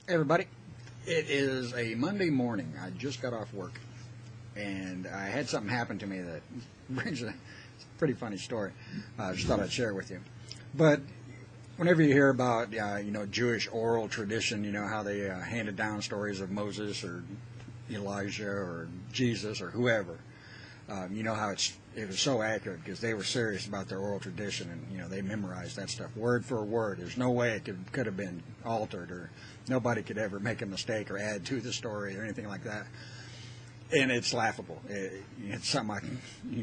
Hey everybody, it is a Monday morning. I just got off work, and I had something happen to me that brings a pretty funny story. I just thought I'd share it with you. But whenever you hear about, Jewish oral tradition, how they handed down stories of Moses or Elijah or Jesus or whoever, how it was so accurate because they were serious about their oral tradition, and they memorized that stuff word for word. There's no way it could have been altered, or nobody could ever make a mistake or add to the story or anything like that. And it's laughable. It's something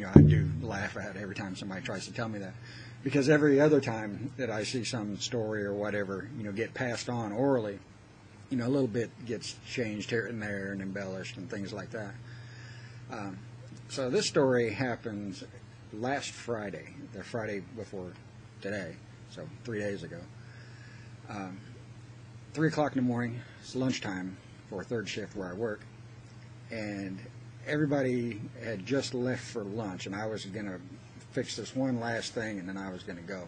I do laugh at every time somebody tries to tell me that, because every other time that I see some story or whatever, get passed on orally, a little bit gets changed here and there and embellished and things like that. So this story happened last Friday, the Friday before today, so 3 days ago. 3 o'clock in the morning, it's lunchtime for third shift where I work, and everybody had just left for lunch, and I was going to fix this one last thing, and then I was going to go.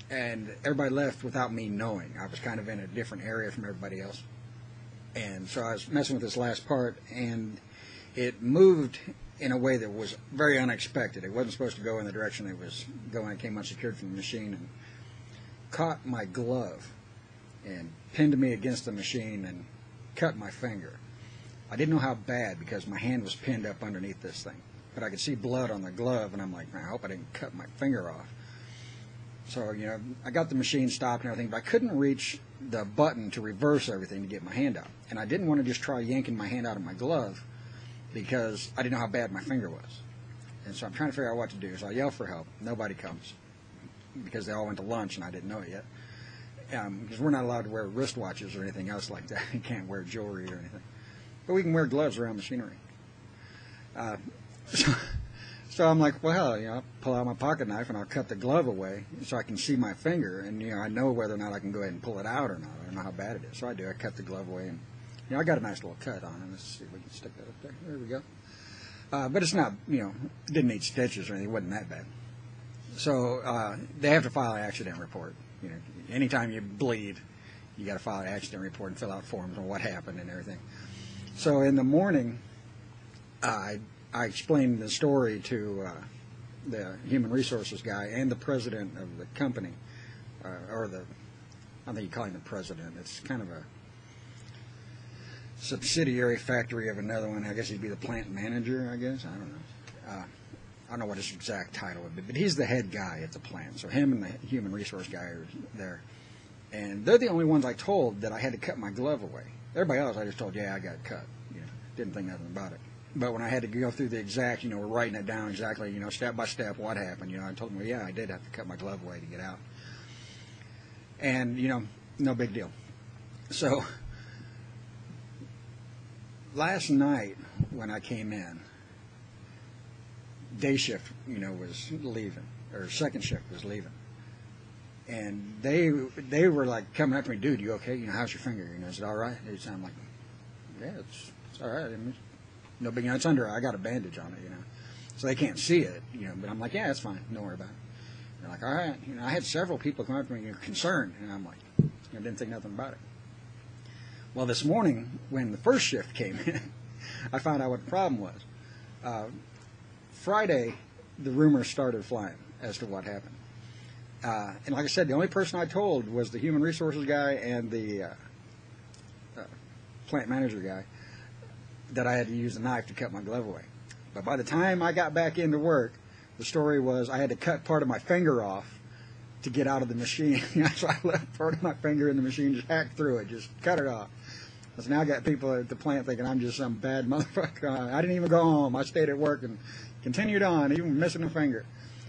And everybody left without me knowing. I was kind of in a different area from everybody else. And so I was messing with this last part, and it moved in a way that was very unexpected. It wasn't supposed to go in the direction it was going. It came unsecured from the machine and caught my glove and pinned me against the machine and cut my finger. I didn't know how bad because my hand was pinned up underneath this thing. But I could see blood on the glove, and I'm like, man, I hope I didn't cut my finger off. So, I got the machine stopped and everything, but I couldn't reach the button to reverse everything to get my hand out. And I didn't want to just try yanking my hand out of my glove because I didn't know how bad my finger was. And so I'm trying to figure out what to do. So I yell for help. Nobody comes because they all went to lunch and I didn't know it yet. Because we're not allowed to wear wristwatches or anything else like that. You can't wear jewelry or anything. But we can wear gloves around machinery. So I'm like, well, I'll pull out my pocket knife and I'll cut the glove away so I can see my finger, and I know whether or not I can go ahead and pull it out or not. I don't know how bad it is. So I do. I cut the glove away, and I got a nice little cut on it. Let's see if we can stick that up there. There we go. But it's not, didn't need stitches or anything. It wasn't that bad. So they have to file an accident report. Anytime you bleed, you got to file an accident report and fill out forms on what happened and everything. So in the morning, I explained the story to the human resources guy and the president of the company, I think you call him the president. It's kind of a subsidiary factory of another one. I guess he'd be the plant manager, I guess. I don't know. I don't know what his exact title would be, but he's the head guy at the plant. So him and the human resource guy are there. And they're the only ones I told that I had to cut my glove away. Everybody else I just told, yeah, I got cut. Didn't think nothing about it. But when I had to go through the exact, we're writing it down exactly, step by step what happened, I told them, well, yeah, I did have to cut my glove away to get out. And, no big deal. So last night when I came in, day shift, was leaving, or second shift was leaving. And they were like coming up to me, dude, you okay? How's your finger? Is it all right? I'm like, yeah, it's all right. No big, it's under, I got a bandage on it, so they can't see it, but I'm like, yeah, it's fine, don't worry about it. They're like, all right, I had several people come up to me, concerned, and I'm like, I didn't think nothing about it. Well, this morning, when the first shift came in, I found out what the problem was. Friday, the rumors started flying as to what happened. And like I said, the only person I told was the human resources guy and the plant manager guy, that I had to use a knife to cut my glove away. But by the time I got back into work, the story was I had to cut part of my finger off to get out of the machine. So I left part of my finger in the machine, just hacked through it, just cut it off. So now I got people at the plant thinking I'm just some bad motherfucker. I didn't even go home. I stayed at work and continued on, even missing a finger.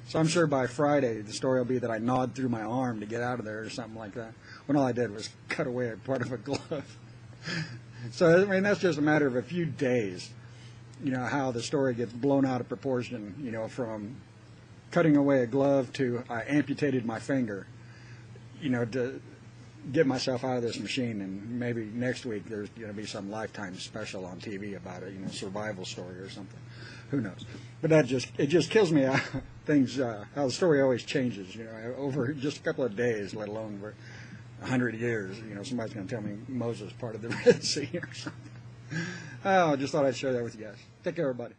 So I'm sure by Friday the story will be that I gnawed through my arm to get out of there or something like that, when all I did was cut away a part of a glove. So, that's just a matter of a few days, how the story gets blown out of proportion, from cutting away a glove to I amputated my finger, to get myself out of this machine. And maybe next week there's going to be some Lifetime special on TV about it, survival story or something. Who knows? But it just kills me how the story always changes, over just a couple of days, let alone 100 years, somebody's going to tell me Moses parted the Red Sea or something. Oh, I just thought I'd share that with you guys. Take care, everybody.